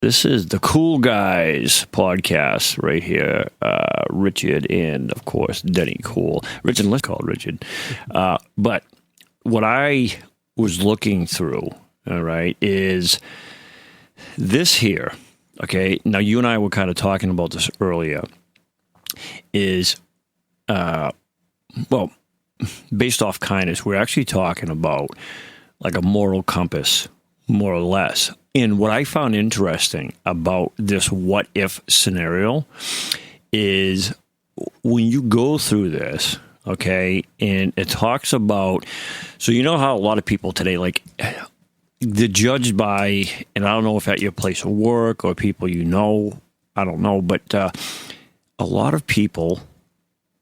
This is the Cool Guys podcast right here. Richard and, of course, Denny Cool. Richard, let's call it Richard. But what I was looking through, all right, is this here, okay? Now, you and I were kind of talking about this earlier, is, well, based off kindness, we're actually talking about like a moral compass, more or less. And what I found interesting about this what if scenario is when you go through this, okay, and it talks about, so you know how a lot of people today, like, they're judged by, and I don't know if at your place of work or people you know, I don't know, but a lot of people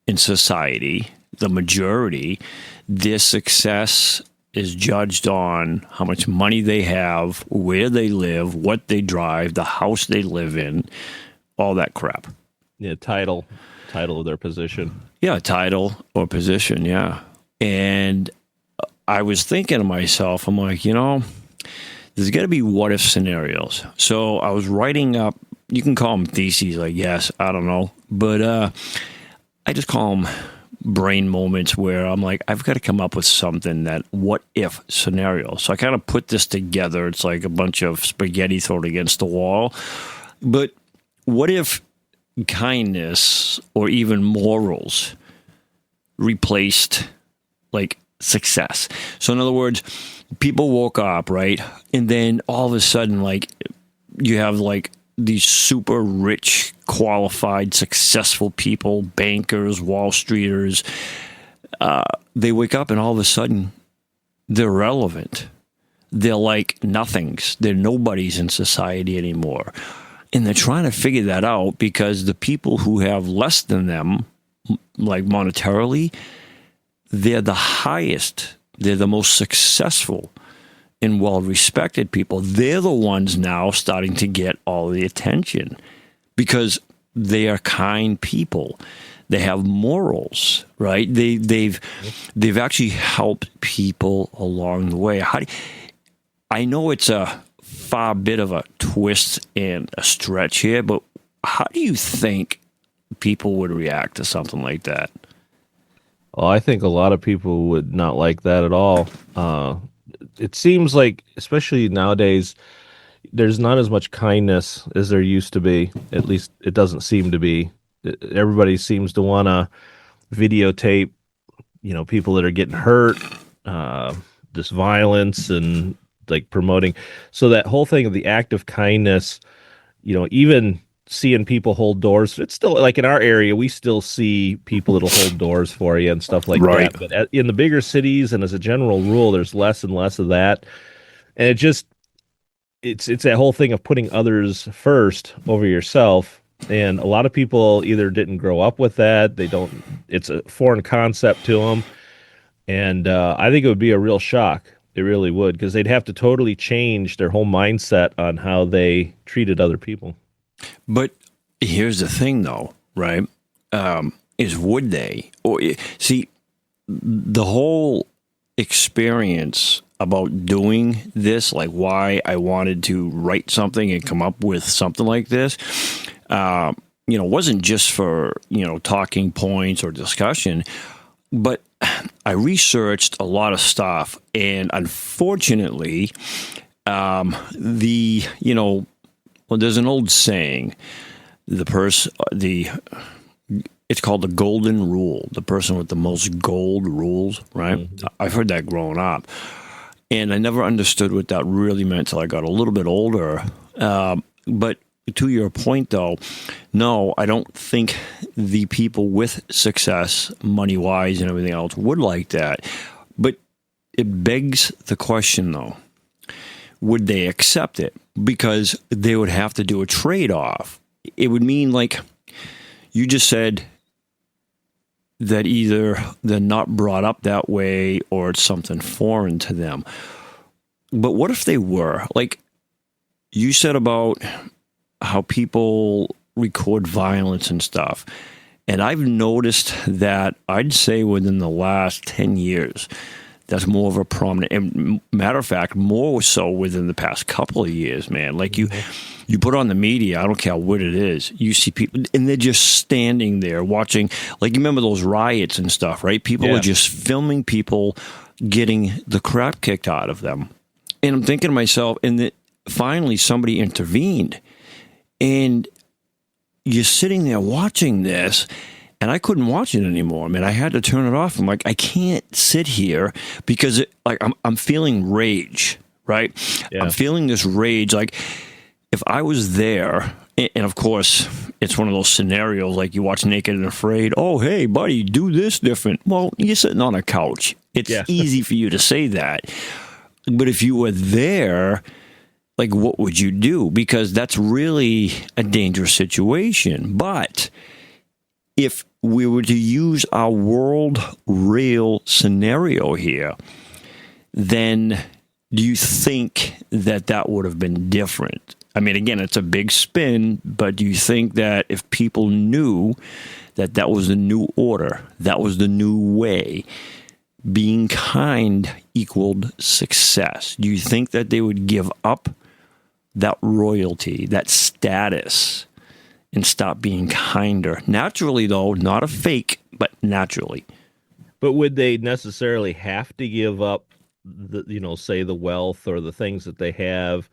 in society, the majority, their success is judged on how much money they have, where they live, what they drive, the house they live in, all that crap. Yeah, title of their position. Yeah, title or position, yeah. And I was thinking to myself, I'm like, there's got to be what-if scenarios. So I was writing up, you can call them theses, I guess, I don't know. But I just call them brain moments where I'm like, I've got to come up with something that what if scenario. So I kind of put this together. It's like a bunch of spaghetti thrown against the wall. But what if kindness or even morals replaced like success? So in other words, people woke up, right? And then all of a sudden, like, you have like these super rich, qualified, successful people, bankers, Wall Streeters, they wake up and all of a sudden they're irrelevant. They're like nothings. They're nobodies in society anymore. And they're trying to figure that out because the people who have less than them, like monetarily, they're the highest. They're the most successful and well-respected people. They're the ones now starting to get all the attention because they are kind people. They have morals, right? They've actually helped people along the way. I know it's a far bit of a twist and a stretch here, but how do you think people would react to something like that? Well, I think a lot of people would not like that at all. It seems like, especially nowadays, there's not as much kindness as there used to be. At least it doesn't seem to be. Everybody seems to want to videotape, people that are getting hurt, this violence and like promoting. So that whole thing of the act of kindness, even seeing people hold doors, it's still like in our area, we still see people that'll hold doors for you and stuff like right. that. But in the bigger cities and as a general rule, there's less and less of that. And it's that whole thing of putting others first over yourself. And a lot of people either didn't grow up with that. It's a foreign concept to them. And I think it would be a real shock. It really would, because they'd have to totally change their whole mindset on how they treated other people. But here's the thing, though, right? Is would they? Or see, the whole experience about doing this, like why I wanted to write something and come up with something like this, wasn't just for talking points or discussion, but I researched a lot of stuff, and unfortunately, there's an old saying, it's called the golden rule, the person with the most gold rules, right? Mm-hmm. I've heard that growing up, and I never understood what that really meant till I got a little bit older. But to your point, though, no, I don't think the people with success, money-wise and everything else, would like that. But it begs the question, though, would they accept it? Because they would have to do a trade-off. It would mean, like you just said, that either they're not brought up that way or it's something foreign to them. But what if they were? Like you said about how people record violence and stuff. And I've noticed that, I'd say within the last 10 years, That's more of a prominent, and matter of fact, more so within the past couple of years, man. Like you put on the media, I don't care what it is, you see people, and they're just standing there watching. Like, you remember those riots and stuff, right? People are just filming people getting the crap kicked out of them. And I'm thinking to myself, and finally somebody intervened, and you're sitting there watching this, and I couldn't watch it anymore. I mean, I had to turn it off. I'm like, I can't sit here because I'm feeling rage, right? Yeah. I'm feeling this rage. Like, if I was there, and of course, it's one of those scenarios like you watch Naked and Afraid. Oh, hey, buddy, do this different. Well, you're sitting on a couch. It's easy for you to say that. But if you were there, like, what would you do? Because that's really a dangerous situation. But if we were to use our world real scenario here, then do you think that would have been different? I mean, again, it's a big spin, but do you think that if people knew that was the new order, that was the new way, being kind equaled success, do you think that they would give up that royalty, that status, and stop being kinder? Naturally, though, not a fake, but naturally. But would they necessarily have to give up the, say the wealth or the things that they have,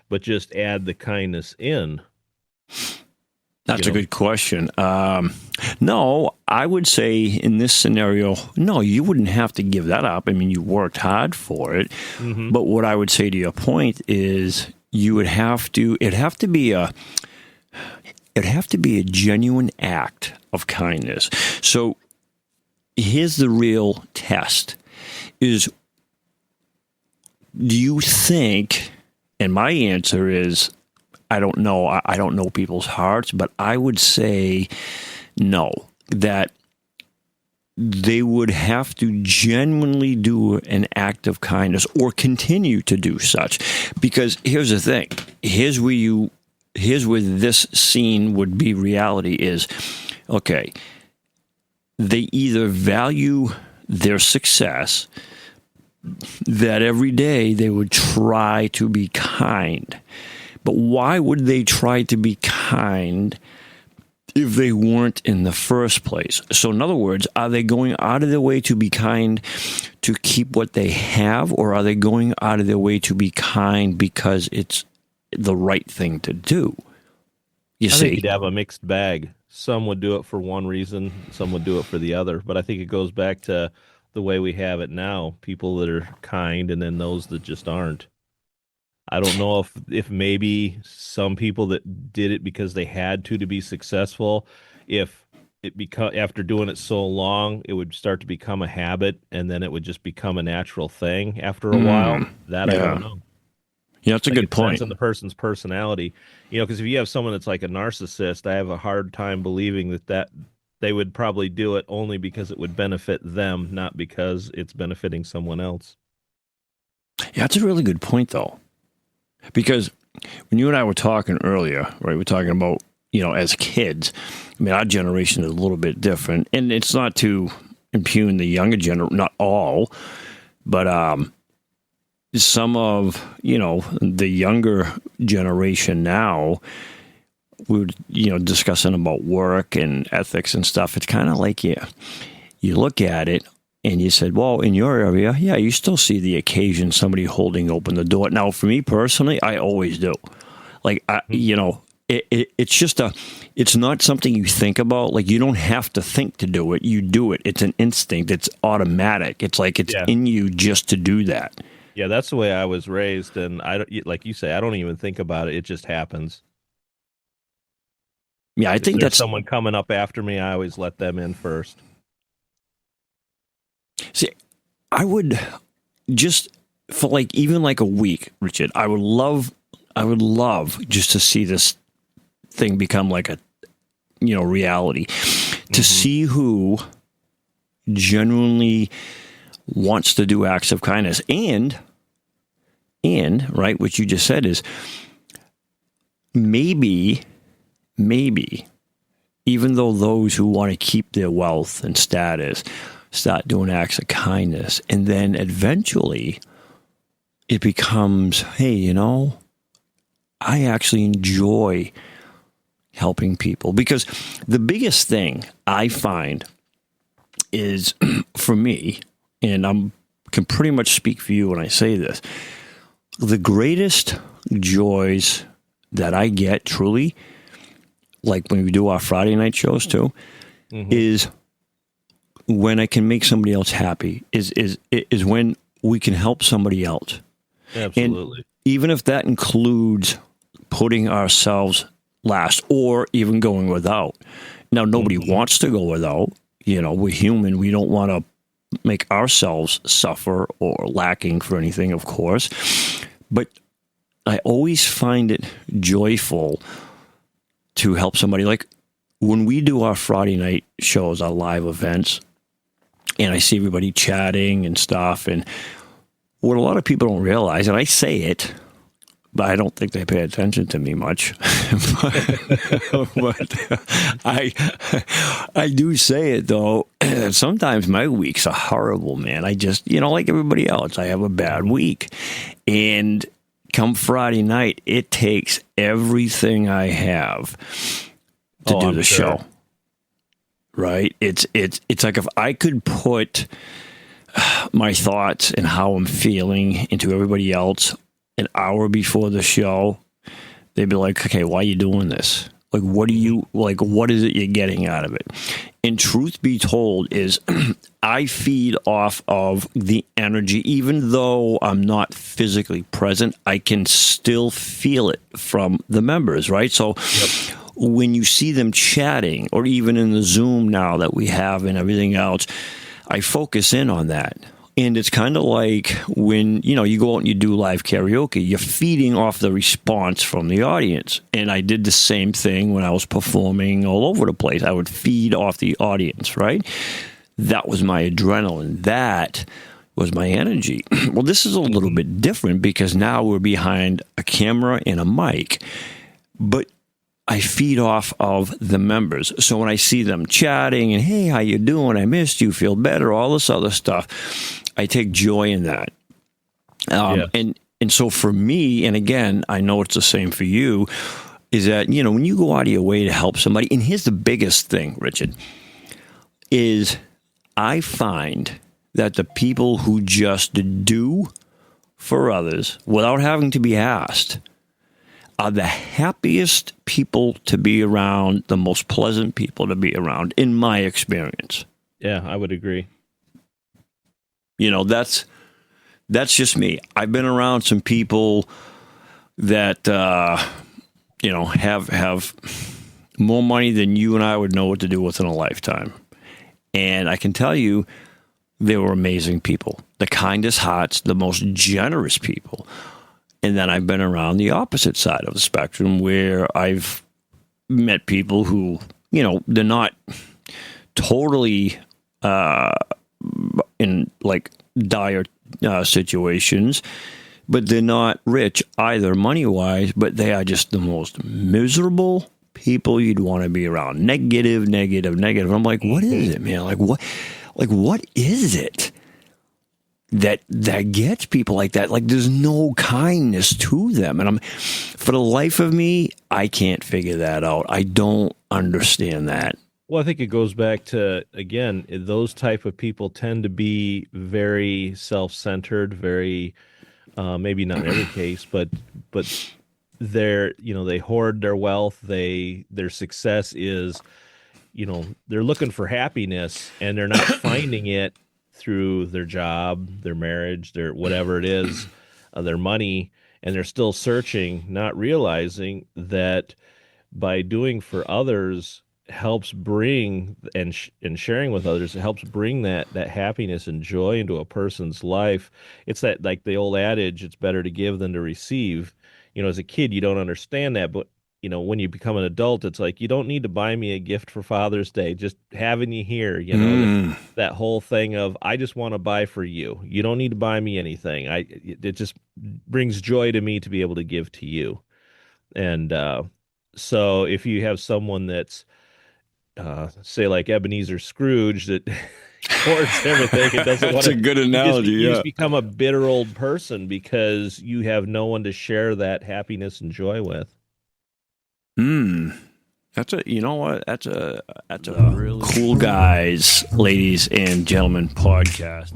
but just add the kindness in? That's a good question. No, I would say in this scenario, no, you wouldn't have to give that up. I mean, you worked hard for it. Mm-hmm. But what I would say to your point is you would have to, it'd have to be a genuine act of kindness. So here's the real test is, do you think, and my answer is, I don't know. I don't know people's hearts, but I would say no, that they would have to genuinely do an act of kindness or continue to do such. Because here's the thing. Here's where this scene would be reality is, okay, they either value their success, that every day they would try to be kind. But why would they try to be kind if they weren't in the first place? So in other words, are they going out of their way to be kind to keep what they have, or are they going out of their way to be kind because it's the right thing to do? I think you'd have a mixed bag. Some would do it for one reason, some would do it for the other. But I think it goes back to the way we have it now, people that are kind and then those that just aren't. I don't know if maybe some people that did it because they had to be successful, if it after doing it so long, it would start to become a habit, and then it would just become a natural thing after a while. That I don't know. Yeah, that's a good point. Depends on the person's personality, because if you have someone that's like a narcissist, I have a hard time believing that they would probably do it only because it would benefit them, not because it's benefiting someone else. Yeah, that's a really good point, though. Because when you and I were talking earlier, right, we're talking about, as kids, I mean, our generation is a little bit different. And it's not to impugn the younger generation, not all, but some of, the younger generation now, we were, discussing about work and ethics and stuff. It's kind of like, you look at it, and you said, well, in your area, yeah, you still see the occasion somebody holding open the door. Now, for me personally, I always do. Like, it's just it's not something you think about. Like, you don't have to think to do it. You do it. It's an instinct. It's automatic. It's like it's in you just to do that. Yeah, that's the way I was raised. And like you say, I don't even think about it. It just happens. Yeah, I think that's someone coming up after me. I always let them in first. See, I would just for even a week, Richard, I would love just to see this thing become like a, reality, to see who genuinely wants to do acts of kindness and right, what you just said is maybe, even though those who want to keep their wealth and status start doing acts of kindness. And then eventually it becomes, hey, I actually enjoy helping people. Because the biggest thing I find is, for me, and I can pretty much speak for you when I say this, the greatest joys that I get truly, like when we do our Friday night shows too, is when I can make somebody else happy, is when we can help somebody else. Absolutely. And even if that includes putting ourselves last or even going without. Now, nobody wants to go without. We're human. We don't want to make ourselves suffer or lacking for anything, of course. But I always find it joyful to help somebody. Like when we do our Friday night shows, our live events, and I see everybody chatting and stuff, and what a lot of people don't realize, and I say it, but I don't think they pay attention to me much. but I do say it, though. Sometimes my weeks are horrible, man. I just, like everybody else, I have a bad week. And come Friday night, it takes everything I have to do the show. Right? It's like if I could put my thoughts and how I'm feeling into everybody else an hour before the show, they'd be like, okay, why are you doing this? Like, what is it you're getting out of it? And truth be told is I feed off of the energy. Even though I'm not physically present, I can still feel it from the members, right? So when you see them chatting, or even in the Zoom now that we have and everything else, I focus in on that. And it's kind of like when, you go out and you do live karaoke, you're feeding off the response from the audience. And I did the same thing when I was performing all over the place. I would feed off the audience, right? That was my adrenaline. That was my energy. Well, this is a little bit different because now we're behind a camera and a mic. But I feed off of the members. So when I see them chatting and, hey, how you doing? I missed you. Feel better? All this other stuff. I take joy in that. And so for me, and again, I know it's the same for you, is that, when you go out of your way to help somebody, and here's the biggest thing, Richard, is I find that the people who just do for others without having to be asked are the happiest people to be around, the most pleasant people to be around, in my experience. Yeah, I would agree. That's just me. I've been around some people that, have more money than you and I would know what to do with in a lifetime. And I can tell you, they were amazing people, the kindest hearts, the most generous people. And then I've been around the opposite side of the spectrum where I've met people who, they're not totally in like dire situations, but they're not rich either money-wise, but they are just the most miserable people you'd want to be around. Negative. I'm like, what is it, man? What is it that gets people like that? Like, there's no kindness to them. And for the life of me, I can't figure that out. I don't understand that. Well, I think it goes back to, again, those type of people tend to be very self-centered, very, maybe not in every case, but they hoard their wealth. Their success is, they're looking for happiness and they're not finding it through their job, their marriage, their whatever it is, their money, and they're still searching, not realizing that by doing for others helps bring and sharing with others, it helps bring that happiness and joy into a person's life. It's that, like the old adage, it's better to give than to receive. As a kid, you don't understand that, but when you become an adult, it's like, you don't need to buy me a gift for Father's Day. Just having you here, that whole thing of, I just want to buy for you. You don't need to buy me anything. It just brings joy to me to be able to give to you. And so if you have someone that's say like Ebenezer Scrooge, that towards everything. It doesn't want That's a good analogy. You Yeah. just become a bitter old person because you have no one to share that happiness and joy with. That's a, you know what? That's a really cool guys, ladies and gentlemen podcast.